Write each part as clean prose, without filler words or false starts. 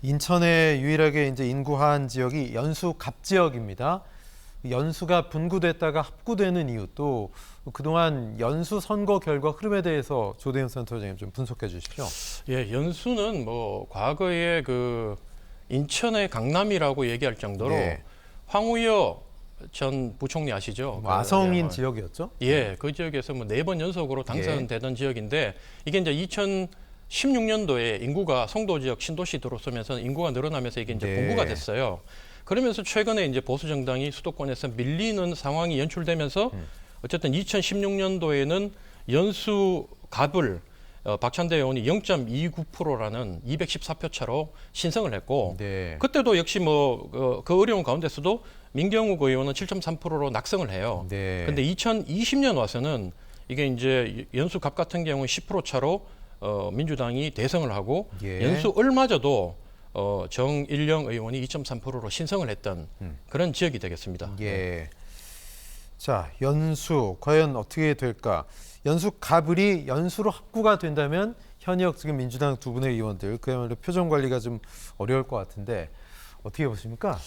인천에 유일하게 이제 인구화한 지역이 연수 갑 지역입니다. 연수가 분구됐다가 합구되는 이유 또 그동안 연수 선거 결과 흐름에 대해서 조대현 센터장님 좀 분석해 주십시오. 예, 연수는 과거에 인천의 강남이라고 얘기할 정도로 네. 황우여 전 부총리 아시죠? 와성인 지역이었죠? 예, 그 지역에서 4번 연속으로 당선되던 지역인데 이게 이제 2016년도에 인구가 송도 지역 신도시 들어서면서 인구가 늘어나면서 이게 이제 분구가 됐어요. 그러면서 최근에 이제 보수 정당이 수도권에서 밀리는 상황이 연출되면서 어쨌든 2016년도에는 연수 갑을 박찬대 의원이 0.29%라는 214표 차로 신성을 했고 그때도 역시 그 어려운 가운데서도 민경욱 의원은 7.3%로 낙승을 해요. 근데 2020년 와서는 이게 이제 연수 갑 같은 경우는 10% 차로 민주당이 대승을 하고 연수 을마저도 정일영 의원이 2.3%로 신성을 했던 그런 지역이 되겠습니다. 자, 연수 과연 어떻게 될까? 연수 갑을이 연수로 합구가 된다면 현역 지금 민주당 두 분의 의원들 그야말로 표정 관리가 좀 어려울 것 같은데 어떻게 보십니까?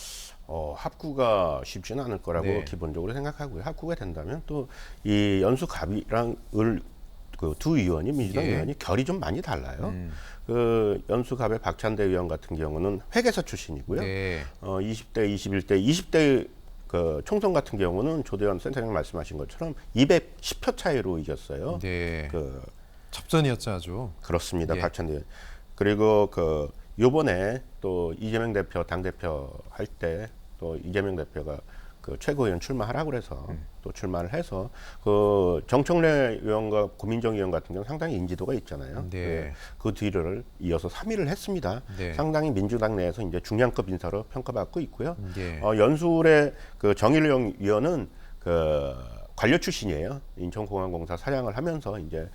합구가 쉽지는 않을 거라고 기본적으로 생각하고요. 합구가 된다면 또 이 연수 갑이랑 을 그 두 의원이 민주당 의원이 결이 좀 많이 달라요. 그 연수갑의 박찬대 의원 같은 경우는 회계사 출신이고요. 20대, 21대, 20대 그 총선 같은 경우는 조대현 센터장님 말씀하신 것처럼 210표 차이로 이겼어요. 그 접전이었죠, 아주. 그렇습니다, 박찬대 의원. 그리고 요번에 또 이재명 대표 당대표 할 때 또 이재명 대표가 그 최고위원 출마하라고 그래서 또 출마를 해서 그 정청래 의원과 고민정 의원 같은 경우 상당히 인지도가 있잖아요. 그 뒤를 이어서 3위를 했습니다. 상당히 민주당 내에서 이제 중량급 인사로 평가받고 있고요. 연수의 그 정일영 의원은 그 관료 출신이에요. 인천공항공사 사장을 하면서 이제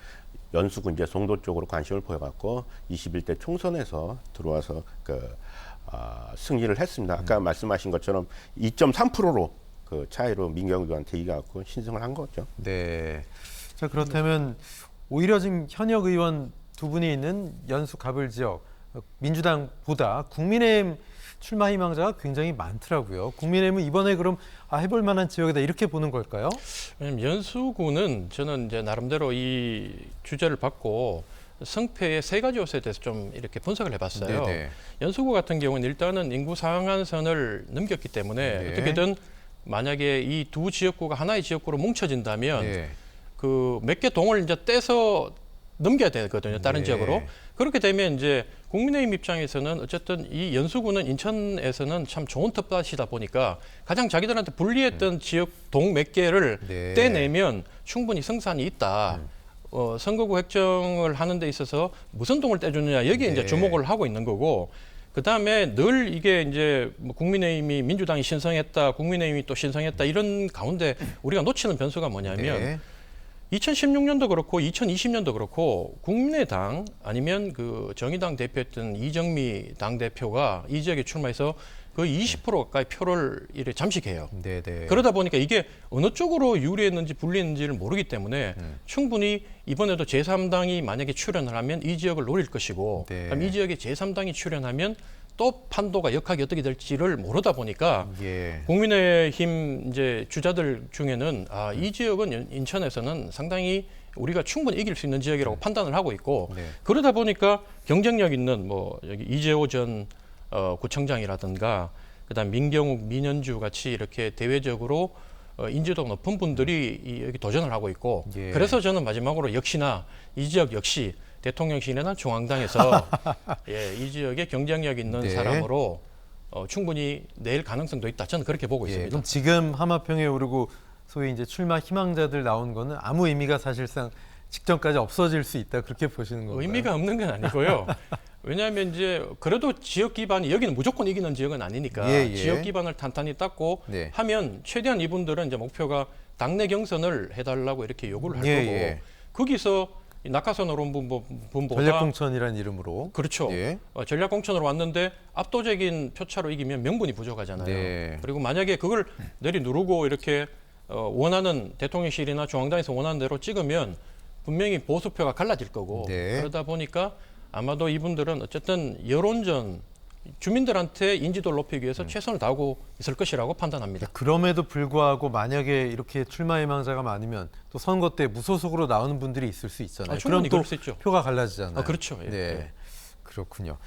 연수구 이제 송도 쪽으로 관심을 보여갖고 21대 총선에서 들어와서 승리를 했습니다. 아까 말씀하신 것처럼 2.3%로 그 차이로 민경욱 의원한테 이겨갖고 신승을 한 거죠. 자, 그렇다면 오히려 지금 현역 의원 두 분이 있는 연수 갑을 지역 민주당보다 국민의힘 출마 희망자가 굉장히 많더라고요. 국민의힘은 이번에 그럼 해볼 만한 지역이다 이렇게 보는 걸까요? 왜냐면 연수구는 저는 이제 나름대로 이 주제를 받고 성패의 3가지 요소에 대해서 좀 이렇게 분석을 해봤어요. 연수구 같은 경우는 일단은 인구 상한선을 넘겼기 때문에 어떻게든 만약에 이 두 지역구가 하나의 지역구로 뭉쳐진다면 그 몇 개 동을 이제 떼서 넘겨야 되거든요. 다른 지역으로. 그렇게 되면 이제 국민의힘 입장에서는 어쨌든 이 연수구는 인천에서는 참 좋은 텃밭이다 보니까 가장 자기들한테 불리했던 지역 동 몇 개를 떼내면 충분히 승산이 있다. 선거구 획정을 하는 데 있어서 무슨 동을 떼주느냐 여기에 이제 주목을 하고 있는 거고 그 다음에 늘 이게 이제 국민의힘이 민주당이 신성했다, 국민의힘이 또 신성했다 이런 가운데 우리가 놓치는 변수가 뭐냐면 2016년도 그렇고 2020년도 그렇고 국민의당 아니면 그 정의당 대표였던 이정미 당대표가 이 지역에 출마해서 거의 20% 가까이 표를 이렇게 잠식해요. 그러다 보니까 이게 어느 쪽으로 유리했는지 불리했는지를 모르기 때문에 충분히 이번에도 제3당이 만약에 출연을 하면 이 지역을 노릴 것이고 그럼 이 지역에 제3당이 출연하면 또 판도가 역학이 어떻게 될지를 모르다 보니까 국민의힘 이제 주자들 중에는 이 지역은 인천에서는 상당히 우리가 충분히 이길 수 있는 지역이라고 판단을 하고 있고 그러다 보니까 경쟁력 있는 여기 이재호 전 구청장이라든가 그다음 민경욱, 민현주 같이 이렇게 대외적으로 인지도가 높은 분들이 여기 도전을 하고 있고 그래서 저는 마지막으로 역시나 이 지역 역시 대통령실이나 중앙당에서 이 지역에 경쟁력 있는 사람으로 충분히 낼 가능성도 있다. 저는 그렇게 보고 있습니다. 그럼 지금 하마평에 오르고 소위 이제 출마 희망자들 나온 거는 아무 의미가 사실상 직전까지 없어질 수 있다 그렇게 보시는 건가요? 의미가 없는 건 아니고요. 왜냐하면 이제 그래도 지역 기반이 여기는 무조건 이기는 지역은 아니니까 지역 기반을 탄탄히 닦고 하면 최대한 이분들은 이제 목표가 당내 경선을 해달라고 이렇게 요구를 할 거고 거기서 낙하산 오른분보다 전략공천이라는 이름으로 그렇죠. 전략공천으로 왔는데 압도적인 표차로 이기면 명분이 부족하잖아요. 그리고 만약에 그걸 내리누르고 이렇게 원하는 대통령실이나 중앙당에서 원하는 대로 찍으면 분명히 보수표가 갈라질 거고 그러다 보니까 아마도 이분들은 어쨌든 여론전 주민들한테 인지도를 높이기 위해서 최선을 다하고 있을 것이라고 판단합니다. 그럼에도 불구하고 만약에 이렇게 출마 희망자가 많으면 또 선거 때 무소속으로 나오는 분들이 있을 수 있잖아요. 그럼 충분히 또 그럴 수 있죠. 표가 갈라지잖아요. 그렇죠. 예. 네, 그렇군요.